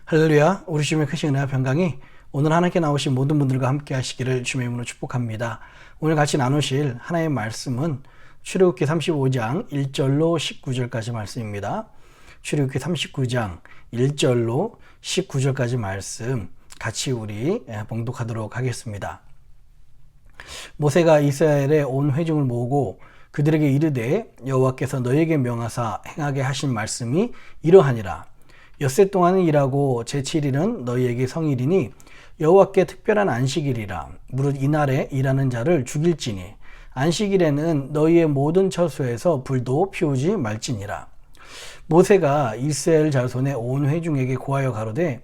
할렐루야. 우리 주님의 크신 은혜와 평강이 오늘 하나님께 나오신 모든 분들과 함께 하시기를 주님의 이름으로 축복합니다. 오늘 같이 나누실 하나님의 말씀은 출애굽기 35장 1절로 19절까지 말씀입니다. 출애굽기 39장 1절로 19절까지 말씀 같이 우리 봉독하도록 하겠습니다. 모세가 이스라엘의 온 회중을 모으고 그들에게 이르되 여호와께서 너희에게 명하사 행하게 하신 말씀이 이러하니라. 엿새 동안은 일하고 제7일은 너희에게 성일이니 여호와께 특별한 안식일이라. 무릇 이날에 일하는 자를 죽일지니 안식일에는 너희의 모든 처소에서 불도 피우지 말지니라. 모세가 이스라엘 자손의 온 회중에게 고하여 가로되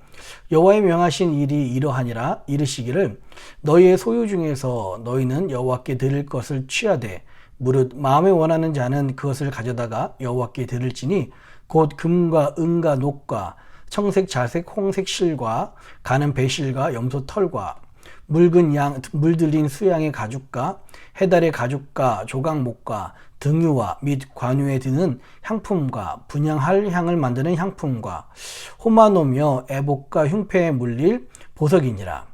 여호와의 명하신 일이 이러하니라. 이르시기를 너희의 소유 중에서 너희는 여호와께 드릴 것을 취하되 무릇 마음에 원하는 자는 그것을 가져다가 여호와께 드릴지니 곧 금과 은과 녹과 청색 자색 홍색 실과 가는 배실과 염소 털과 묽은 양 물들린 수양의 가죽과 해달의 가죽과 조각목과 등유와 및 관유에 드는 향품과 분향할 향을 만드는 향품과 호마노며 애복과 흉패에 물릴 보석이니라.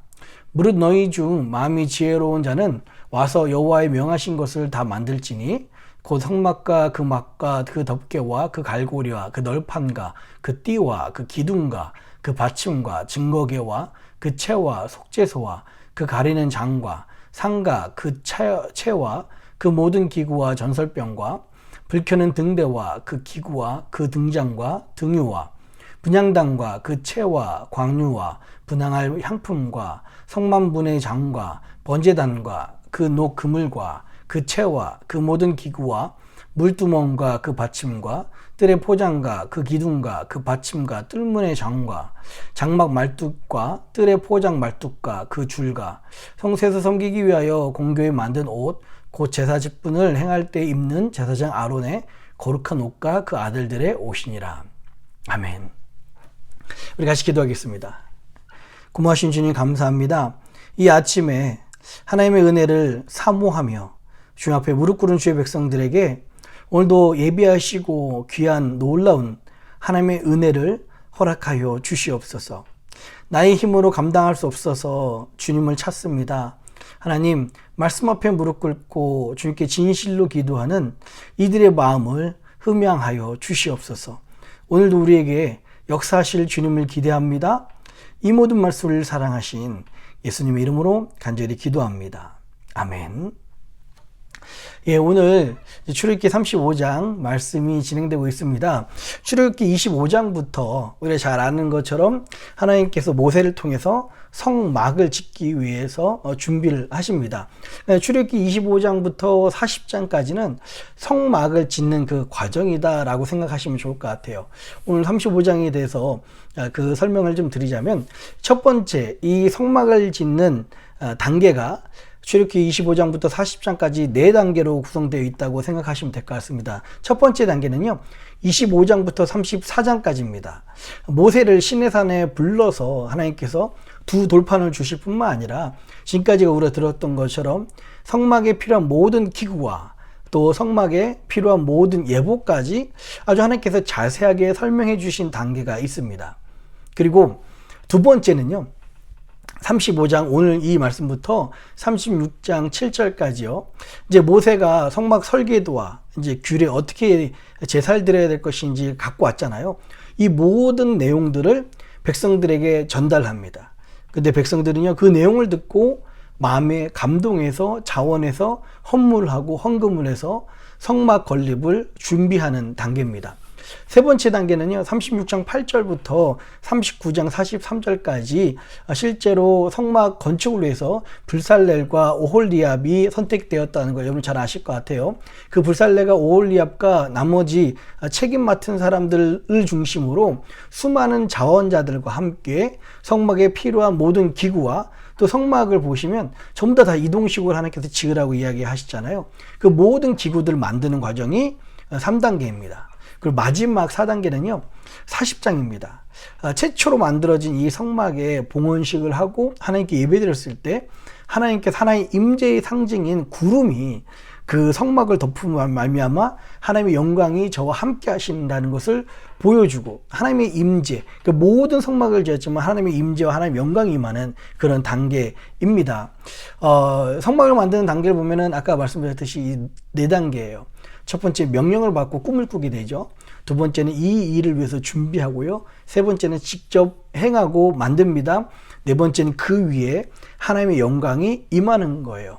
무릇 너희 중 마음이 지혜로운 자는 와서 여호와의 명하신 것을 다 만들지니 곧 성막과 그 막과 그 덮개와 그 갈고리와 그 널판과 그 띠와 그 기둥과 그 받침과 증거개와 그 채와 속죄소와 그 가리는 장과 상가 그 채와 그 모든 기구와 전설병과 불켜는 등대와 그 기구와 그 등장과 등유와 분향단과 그 채와 광유와 분향할 향품과 성만분의 장과 번제단과 그 녹 그물과 그 채와 그 모든 기구와 물두멍과 그 받침과 뜰의 포장과 그 기둥과 그 받침과 뜰문의 장과 장막 말뚝과 뜰의 포장 말뚝과 그 줄과 성소에서 섬기기 위하여 공교에 만든 옷 곧 제사 직분을 행할 때 입는 제사장 아론의 거룩한 옷과 그 아들들의 옷이니라. 아멘. 우리 같이 기도하겠습니다. 고마우신 주님 감사합니다. 이 아침에 하나님의 은혜를 사모하며 주님 앞에 무릎 꿇은 주의 백성들에게 오늘도 예비하시고 귀한 놀라운 하나님의 은혜를 허락하여 주시옵소서. 나의 힘으로 감당할 수 없어서 주님을 찾습니다. 하나님, 말씀 앞에 무릎 꿇고 주님께 진실로 기도하는 이들의 마음을 흠양하여 주시옵소서. 오늘도 우리에게 역사하실 주님을 기대합니다. 이 모든 말씀을 사랑하신 예수님의 이름으로 간절히 기도합니다. 아멘. 예, 오늘 출애굽기 35장 말씀이 진행되고 있습니다. 출애굽기 25장부터 우리가 잘 아는 것처럼 하나님께서 모세를 통해서 성막을 짓기 위해서 준비를 하십니다. 출애굽기 25장부터 40장까지는 성막을 짓는 그 과정이다라고 생각하시면 좋을 것 같아요. 오늘 35장에 대해서 그 설명을 좀 드리자면, 첫 번째 이 성막을 짓는 단계가 출애굽기 25장부터 40장까지 4단계로 구성되어 있다고 생각하시면 될 것 같습니다. 첫 번째 단계는요, 25장부터 34장까지입니다. 모세를 시내산에 불러서 하나님께서 두 돌판을 주실 뿐만 아니라, 지금까지가 우리가 들었던 것처럼 성막에 필요한 모든 기구와 또 성막에 필요한 모든 예보까지 아주 하나님께서 자세하게 설명해 주신 단계가 있습니다. 그리고 두 번째는요, 35장 오늘 이 말씀부터 36장 7절까지요. 이제 모세가 성막 설계도와 이제 규례 어떻게 제사를 드려야 될 것인지 갖고 왔잖아요. 이 모든 내용들을 백성들에게 전달합니다. 근데 백성들은요, 그 내용을 듣고 마음에 감동해서 자원해서 헌물하고 헌금을 해서 성막 건립을 준비하는 단계입니다. 세 번째 단계는요, 36장 8절부터 39장 43절까지 실제로 성막 건축을 위해서 불살렐과 오홀리압이 선택되었다는 걸 여러분 잘 아실 것 같아요. 그 불살렐과 오홀리압과 나머지 책임 맡은 사람들을 중심으로 수많은 자원자들과 함께 성막에 필요한 모든 기구와 또 성막을 보시면 전부 다 이동식으로 하나님께서 지으라고 이야기하시잖아요. 그 모든 기구들을 만드는 과정이 3단계입니다. 그리고 마지막 4단계는요, 40장입니다. 최초로 만들어진 이 성막에 봉헌식을 하고 하나님께 예배드렸을 때 하나님께서 하나님의 임재의 상징인 구름이 그 성막을 덮음으로 말미암아 하나님의 영광이 저와 함께 하신다는 것을 보여주고, 하나님의 임재, 그 모든 성막을 지었지만 하나님의 임재와 하나님의 영광이 임하는 그런 단계입니다. 성막을 만드는 단계를 보면은 아까 말씀드렸듯이 이 4단계예요. 첫 번째, 명령을 받고 꿈을 꾸게 되죠. 두 번째는 이 일을 위해서 준비하고요. 세 번째는 직접 행하고 만듭니다. 네 번째는 그 위에 하나님의 영광이 임하는 거예요.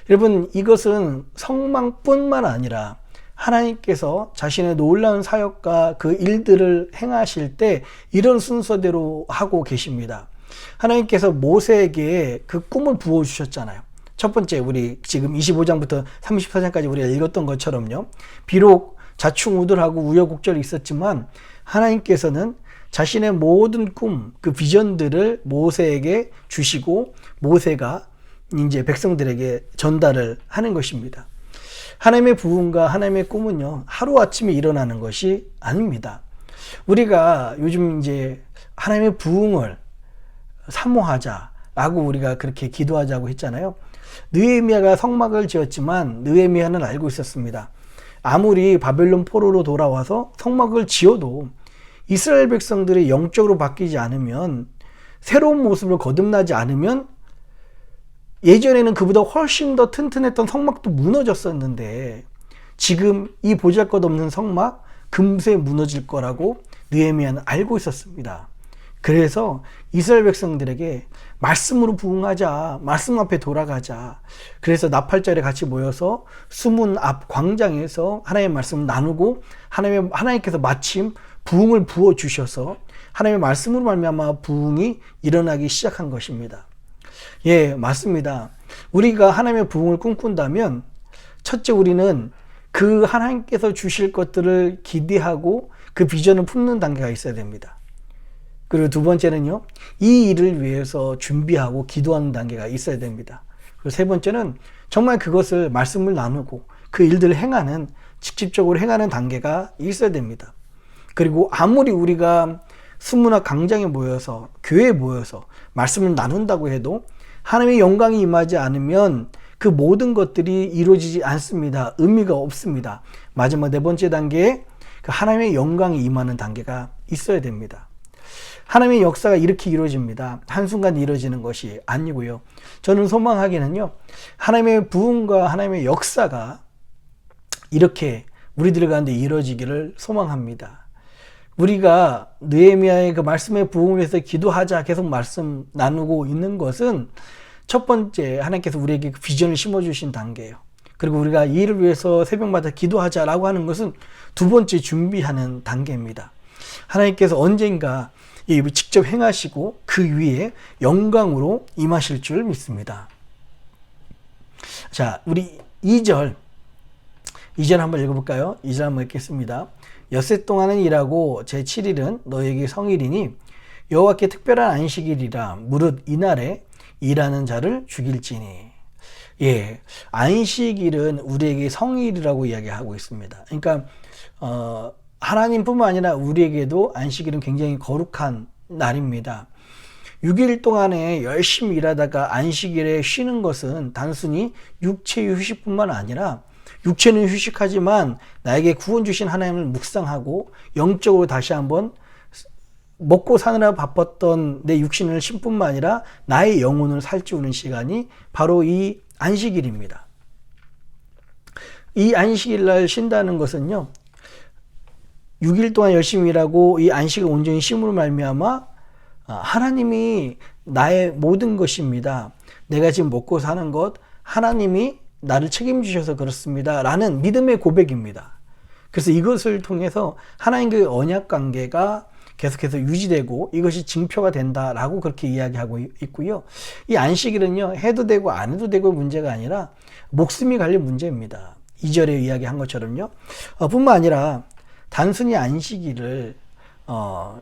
여러분, 이것은 성막뿐만 아니라 하나님께서 자신의 놀라운 사역과 그 일들을 행하실 때 이런 순서대로 하고 계십니다. 하나님께서 모세에게 그 꿈을 부어주셨잖아요. 첫 번째, 우리 지금 25장부터 34장까지 우리가 읽었던 것처럼요, 비록 자충우돌하고 우여곡절이 있었지만 하나님께서는 자신의 모든 꿈, 그 비전들을 모세에게 주시고 모세가 이제 백성들에게 전달을 하는 것입니다. 하나님의 부흥과 하나님의 꿈은요, 하루아침에 일어나는 것이 아닙니다. 우리가 요즘 이제 하나님의 부흥을 사모하자라고 우리가 그렇게 기도하자고 했잖아요. 느헤미야가 성막을 지었지만 느헤미야는 알고 있었습니다. 아무리 바벨론 포로로 돌아와서 성막을 지어도 이스라엘 백성들이 영적으로 바뀌지 않으면, 새로운 모습을 거듭나지 않으면, 예전에는 그보다 훨씬 더 튼튼했던 성막도 무너졌었는데 지금 이 보잘것없는 성막 금세 무너질 거라고 느헤미야는 알고 있었습니다. 그래서 이스라엘 백성들에게 말씀으로 부흥하자, 말씀 앞에 돌아가자. 그래서 나팔절에 같이 모여서 수문 앞 광장에서 하나님의 말씀을 나누고 하나님께서 마침 부흥을 부어 주셔서 하나님의 말씀으로 말미암아 부흥이 일어나기 시작한 것입니다. 예, 맞습니다. 우리가 하나님의 부흥을 꿈꾼다면 첫째, 우리는 그 하나님께서 주실 것들을 기대하고 그 비전을 품는 단계가 있어야 됩니다. 그리고 두 번째는요, 이 일을 위해서 준비하고 기도하는 단계가 있어야 됩니다. 그리고 세 번째는 정말 그것을 말씀을 나누고 그 일들을 행하는, 직접적으로 행하는 단계가 있어야 됩니다. 그리고 아무리 우리가 수문학 강장에 모여서, 교회에 모여서 말씀을 나눈다고 해도 하나님의 영광이 임하지 않으면 그 모든 것들이 이루어지지 않습니다. 의미가 없습니다. 마지막 네 번째 단계에 그 하나님의 영광이 임하는 단계가 있어야 됩니다. 하나님의 역사가 이렇게 이루어집니다. 한순간 이루어지는 것이 아니고요. 저는 소망하기는요, 하나님의 부흥과 하나님의 역사가 이렇게 우리들 가운데 이루어지기를 소망합니다. 우리가 느헤미야의 그 말씀의 부흥을 위해서 기도하자 계속 말씀 나누고 있는 것은 첫 번째, 하나님께서 우리에게 그 비전을 심어주신 단계예요. 그리고 우리가 이 일을 위해서 새벽마다 기도하자라고 하는 것은 두 번째 준비하는 단계입니다. 하나님께서 언젠가 직접 행하시고 그 위에 영광으로 임하실 줄 믿습니다. 자, 우리 2절 한번 읽어볼까요? 2절 한번 읽겠습니다. 엿새 동안은 일하고 제7일은 너에게 성일이니 여호와께 특별한 안식일이라 무릇 이날에 일하는 자를 죽일지니. 예, 안식일은 우리에게 성일이라고 이야기하고 있습니다. 그러니까 하나님뿐만 아니라 우리에게도 안식일은 굉장히 거룩한 날입니다. 6일 동안에 열심히 일하다가 안식일에 쉬는 것은 단순히 육체의 휴식뿐만 아니라 육체는 휴식하지만 나에게 구원 주신 하나님을 묵상하고 영적으로 다시 한번 먹고 사느라 바빴던 내 육신을 쉴 뿐만 아니라 나의 영혼을 살찌우는 시간이 바로 이 안식일입니다. 이 안식일 날 쉰다는 것은요, 6일 동안 열심히 일하고 이 안식을 온전히 쉼으로 말미암아 하나님이 나의 모든 것입니다. 내가 지금 먹고 사는 것 하나님이 나를 책임지셔서 그렇습니다. 라는 믿음의 고백입니다. 그래서 이것을 통해서 하나님과의 언약 관계가 계속해서 유지되고 이것이 증표가 된다라고 그렇게 이야기하고 있고요. 이 안식일은요, 해도 되고 안 해도 되고 문제가 아니라 목숨이 갈린 문제입니다. 2절에 이야기한 것처럼요. 뿐만 아니라 단순히 안식일을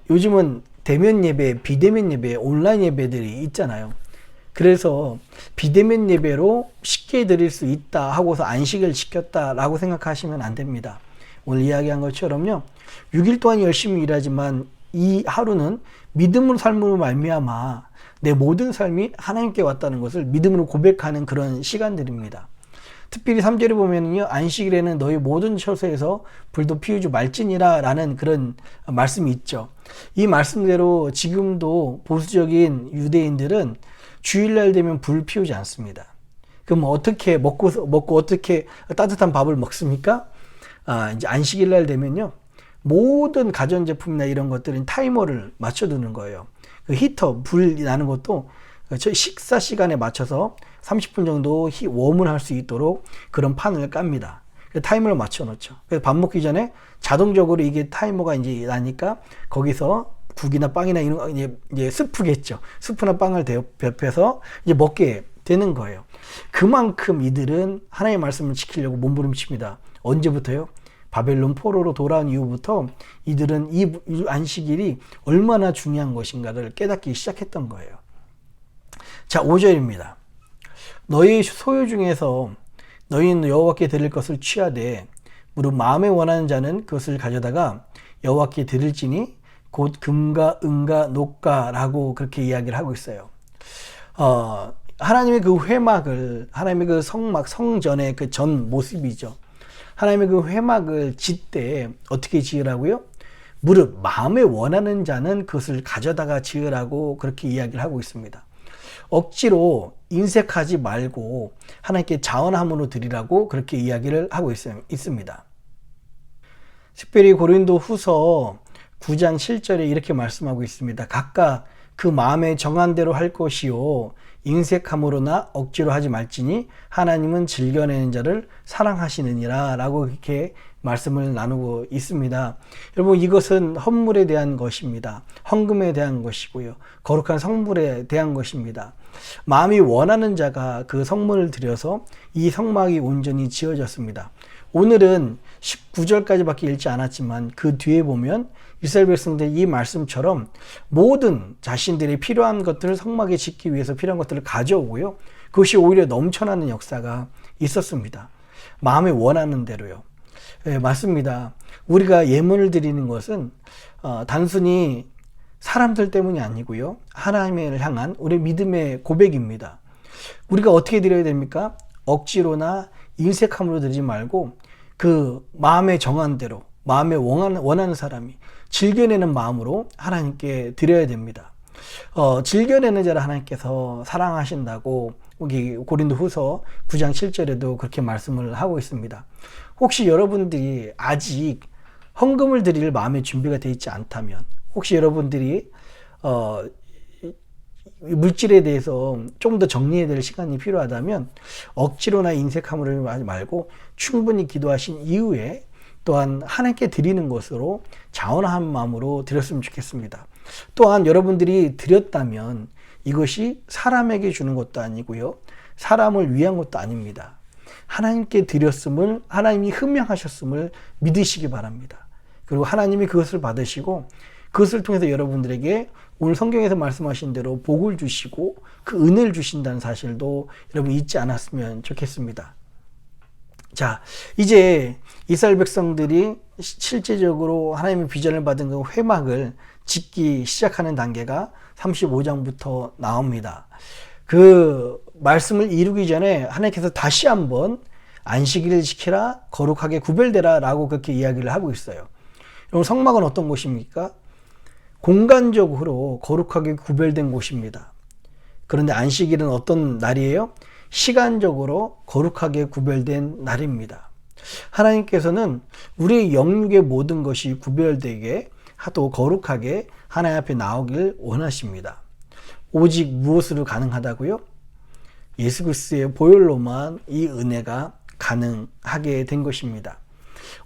요즘은 대면 예배, 비대면 예배, 온라인 예배들이 있잖아요. 그래서 비대면 예배로 쉽게 드릴 수 있다 하고서 안식을 지켰다라고 생각하시면 안 됩니다. 오늘 이야기한 것처럼요, 6일 동안 열심히 일하지만 이 하루는 믿음으로 삶으로 말미암아 내 모든 삶이 하나님께 왔다는 것을 믿음으로 고백하는 그런 시간들입니다. 특별히 3절에 보면요, 안식일에는 너희 모든 처소에서 불도 피우지 말지니라 라는 그런 말씀이 있죠. 이 말씀대로 지금도 보수적인 유대인들은 주일날 되면 불 피우지 않습니다. 그럼 어떻게 먹고 어떻게 따뜻한 밥을 먹습니까? 이제 안식일날 되면요, 모든 가전제품이나 이런 것들은 타이머를 맞춰두는 거예요. 그 히터, 불이 나는 것도 식사 시간에 맞춰서 30분 정도 웜을 할 수 있도록 그런 판을 깝니다. 타이머를 맞춰 놓죠. 그래서 밥 먹기 전에 자동적으로 이게 타이머가 이제 나니까 거기서 국이나 빵이나 이런 거 이제 스프겠죠. 스프나 빵을 대표해서 이제 먹게 되는 거예요. 그만큼 이들은 하나님의 말씀을 지키려고 몸부림칩니다. 언제부터요? 바벨론 포로로 돌아온 이후부터 이들은 이 안식일이 얼마나 중요한 것인가를 깨닫기 시작했던 거예요. 자, 5절입니다. 너희 소유 중에서 너희는 여호와께 드릴 것을 취하되 무릇 마음에 원하는 자는 그것을 가져다가 여호와께 드릴지니 곧 금과 은과 녹가라고 그렇게 이야기를 하고 있어요. 하나님의 그 회막을, 하나님의 그 성막, 성전의 그 전 모습이죠. 하나님의 그 회막을 짓되 어떻게 지으라고요? 무릇 마음에 원하는 자는 그것을 가져다가 지으라고 그렇게 이야기를 하고 있습니다. 억지로 인색하지 말고 하나님께 자원함으로 드리라고 그렇게 이야기를 하고 있습니다. 특별히 고린도 후서 9장 7절에 이렇게 말씀하고 있습니다. 각각 그 마음에 정한 대로 할 것이요 인색함으로나 억지로 하지 말지니 하나님은 즐겨내는 자를 사랑하시느니라 라고 이렇게 말씀을 나누고 있습니다. 여러분, 이것은 헌물에 대한 것입니다. 헌금에 대한 것이고요, 거룩한 성물에 대한 것입니다. 마음이 원하는 자가 그 성물을 들여서 이 성막이 온전히 지어졌습니다. 오늘은 19절까지밖에 읽지 않았지만 그 뒤에 보면 이스라엘 백성들이 이 말씀처럼 모든 자신들이 필요한 것들을 성막에 짓기 위해서 필요한 것들을 가져오고요, 그것이 오히려 넘쳐나는 역사가 있었습니다. 마음에 원하는 대로요. 네, 맞습니다. 우리가 예물을 드리는 것은 단순히 사람들 때문이 아니고요, 하나님을 향한 우리 믿음의 고백입니다. 우리가 어떻게 드려야 됩니까? 억지로나 인색함으로 드리지 말고 그 마음에 정한 대로, 마음에 원하는 사람이 즐겨내는 마음으로 하나님께 드려야 됩니다. 즐겨내는 자를 하나님께서 사랑하신다고 여기 고린도 후서 9장 7절에도 그렇게 말씀을 하고 있습니다. 혹시 여러분들이 아직 헌금을 드릴 마음의 준비가 되어 있지 않다면, 혹시 여러분들이 물질에 대해서 좀 더 정리해야 될 시간이 필요하다면 억지로나 인색함으로 하지 말고 충분히 기도하신 이후에 또한 하나님께 드리는 것으로 자원한 마음으로 드렸으면 좋겠습니다. 또한 여러분들이 드렸다면 이것이 사람에게 주는 것도 아니고요, 사람을 위한 것도 아닙니다. 하나님께 드렸음을, 하나님이 흠명하셨음을 믿으시기 바랍니다. 그리고 하나님이 그것을 받으시고 그것을 통해서 여러분들에게 오늘 성경에서 말씀하신 대로 복을 주시고 그 은혜를 주신다는 사실도 여러분 잊지 않았으면 좋겠습니다. 자, 이제 이스라엘 백성들이 실제적으로 하나님의 비전을 받은 그 회막을 짓기 시작하는 단계가 35장부터 나옵니다. 그 말씀을 이루기 전에 하나님께서 다시 한번 안식일을 지키라, 거룩하게 구별되라 라고 그렇게 이야기를 하고 있어요. 여러분, 성막은 어떤 곳입니까? 공간적으로 거룩하게 구별된 곳입니다. 그런데 안식일은 어떤 날이에요? 시간적으로 거룩하게 구별된 날입니다. 하나님께서는 우리의 영육의 모든 것이 구별되게 또 거룩하게 하나님 앞에 나오길 원하십니다. 오직 무엇으로 가능하다고요? 예수 그리스도의 보혈로만 이 은혜가 가능하게 된 것입니다.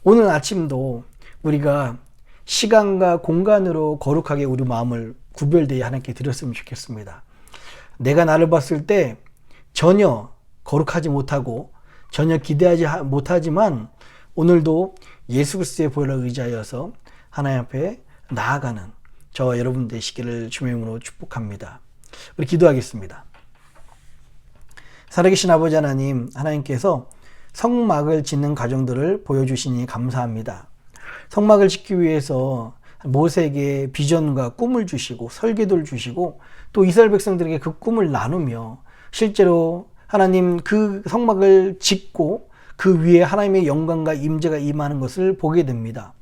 오늘 아침도 우리가 시간과 공간으로 거룩하게 우리 마음을 구별되게 하나님께 드렸으면 좋겠습니다. 내가 나를 봤을 때 전혀 거룩하지 못하고 전혀 기대하지 못하지만 오늘도 예수 그리스도의 보혈을 의지하여서 하나님 앞에 나아가는 저와 여러분 되시기를 주의 이름으로 축복합니다. 우리 기도하겠습니다. 살아계신 아버지 하나님, 하나님께서 성막을 짓는 과정들을 보여주시니 감사합니다. 성막을 짓기 위해서 모세에게 비전과 꿈을 주시고 설계도를 주시고 또 이스라엘 백성들에게 그 꿈을 나누며 실제로 하나님 그 성막을 짓고 그 위에 하나님의 영광과 임재가 임하는 것을 보게 됩니다.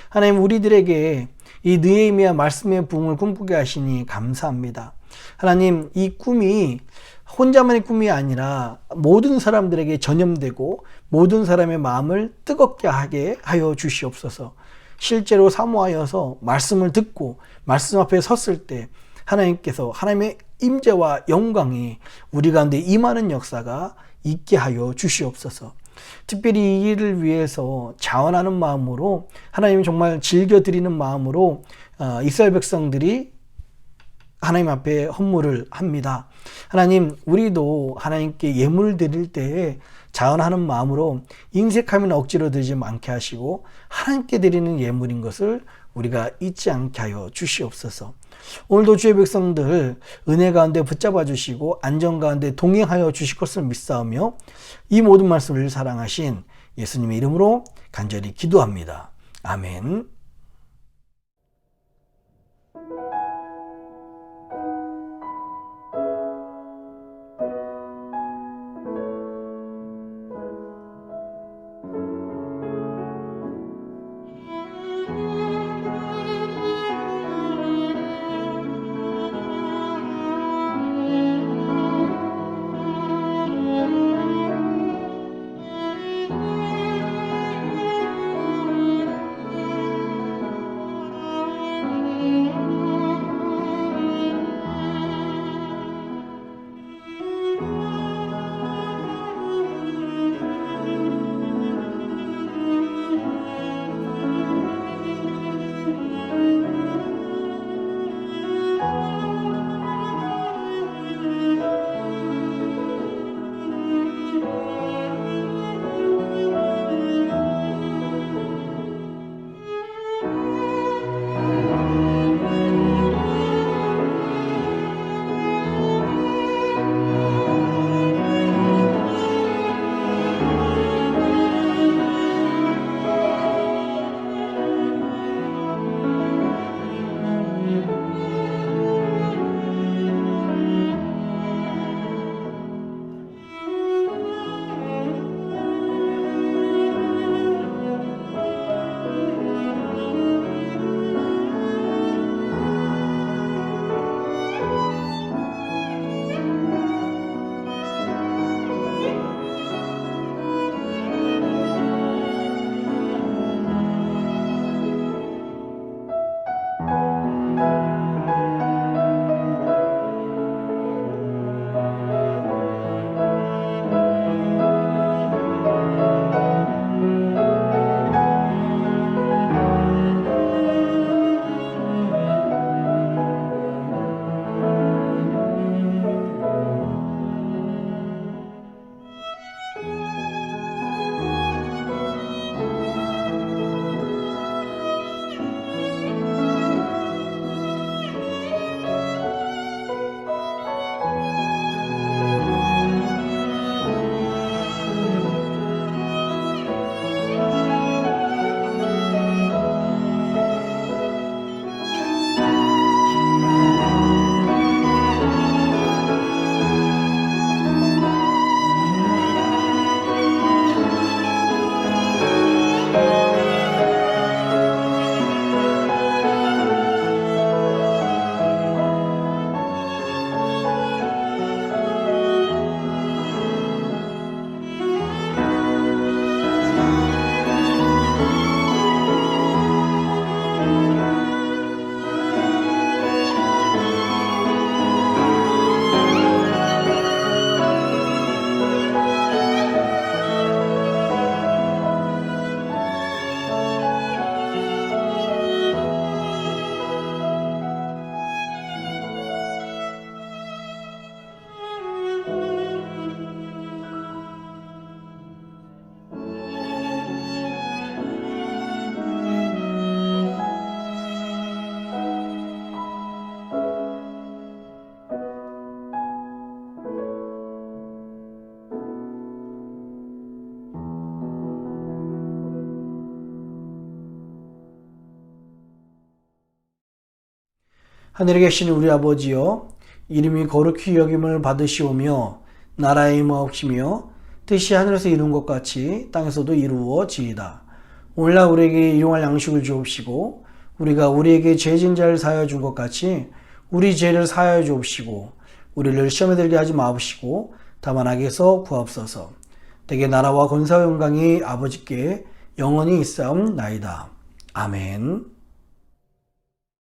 하나님, 우리들에게 이 느헤미야 말씀의 부흥을 꿈꾸게 하시니 감사합니다. 하나님, 이 꿈이 혼자만의 꿈이 아니라 모든 사람들에게 전염되고 모든 사람의 마음을 뜨겁게 하게 하여 주시옵소서. 실제로 사모하여서 말씀을 듣고 말씀 앞에 섰을 때 하나님께서 하나님의 임재와 영광이 우리 가운데 임하는 역사가 있게 하여 주시옵소서. 특별히 이 일을 위해서 자원하는 마음으로 하나님 정말 즐겨드리는 마음으로 이스라엘 백성들이 하나님 앞에 헌물을 합니다. 하나님, 우리도 하나님께 예물 드릴 때에 자원하는 마음으로 인색하면 억지로 드리지 않게 하시고 하나님께 드리는 예물인 것을 우리가 잊지 않게 하여 주시옵소서. 오늘도 주의 백성들 은혜 가운데 붙잡아 주시고 안전 가운데 동행하여 주실 것을 믿사오며 이 모든 말씀을 사랑하신 예수님의 이름으로 간절히 기도합니다. 아멘. 하늘에 계신 우리 아버지여, 이름이 거룩히 여김을 받으시오며 나라의 임하옵시며 뜻이 하늘에서 이룬 것 같이 땅에서도 이루어지이다. 오늘날 우리에게 일용할 양식을 주옵시고 우리가 우리에게 죄진 자를 사하여 준 것 같이 우리 죄를 사하여 주옵시고 우리를 시험에 들게 하지 마옵시고 다만 악에서 구하옵소서. 대개 나라와 권세와 영광이 아버지께 영원히 있사옵나이다. 아멘.